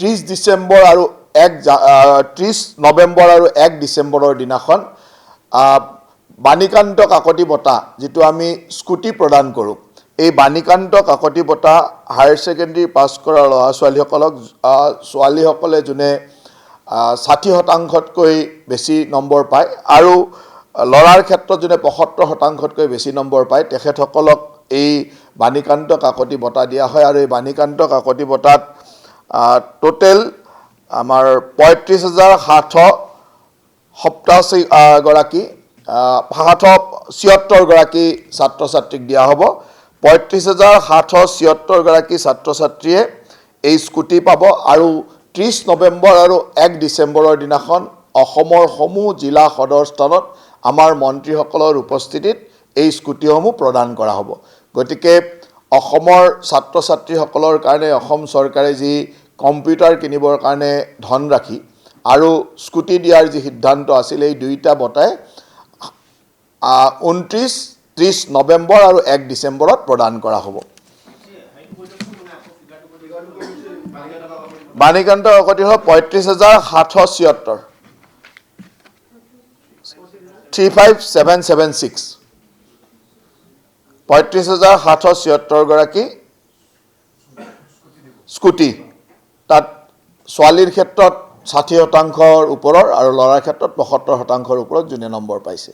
30 ডিসেম্বৰ আৰু 30 নৱেম্বৰ আৰু 1 ডিসেম্বৰৰ দিনাখন বাণীকান্ত কাকতি বঁটা যেটো আমি স্কুটি প্ৰদান কৰোঁ এই বাণীকান্ত কাকতি বঁটা হায়াৰ সেকেন্ডাৰী পাছ কৰা ল'ৰা ছোৱালীসকলে যোনে 60%তকৈ বেছি নম্বৰ পায় আৰু লৰাৰ ক্ষেত্ৰত যোনে 75%তকৈ বেছি নম্বৰ পায় তেখেতসকলক এই বাণীকান্ত কাকতি বঁটা দিয়া হয় আৰু এই বাণীকান্ত কাকতি বঁটাত টোটেল আমাৰ 35,787 গৰাকী 776 গৰাকী ছাত্ৰ ছাত্ৰীক দিয়া হ'ব 35,776 গৰাকী ছাত্ৰ ছাত্ৰীয়ে এই স্কুটি পাব আৰু 30 নৱেম্বৰ আৰু 1 ডিসেম্বৰৰ দিনাখন অসমৰ সমূহ জিলা সদৰ স্থানত আমাৰ মন্ত্ৰীসকলৰ উপস্থিতিত এই স্কুটিসমূহ প্ৰদান কৰা হ'ব গতিকে অসমৰ ছাত্ৰ ছাত্ৰীসকলৰ কাৰণে অসম চৰকাৰে যি কম্পিউটাৰ কিনিবৰ কাৰণে ধন ৰাখি আৰু স্কুটি দিয়াৰ যি সিদ্ধান্ত আছিল এই দুইটা বঁটাই 29-30 নৱেম্বৰ আৰু 1 ডিসেম্বৰত প্ৰদান কৰা হ'ব বাণীকান্ত কাকতি হ'ল 35,776 35776 35,776 গৰাকী স্কুটি তাত ছোৱালীৰ ক্ষেত্ৰত 60%ৰ ওপৰৰ আৰু ল'ৰাৰ ক্ষেত্ৰত 75%ৰ ওপৰত যোনে নম্বৰ পাইছে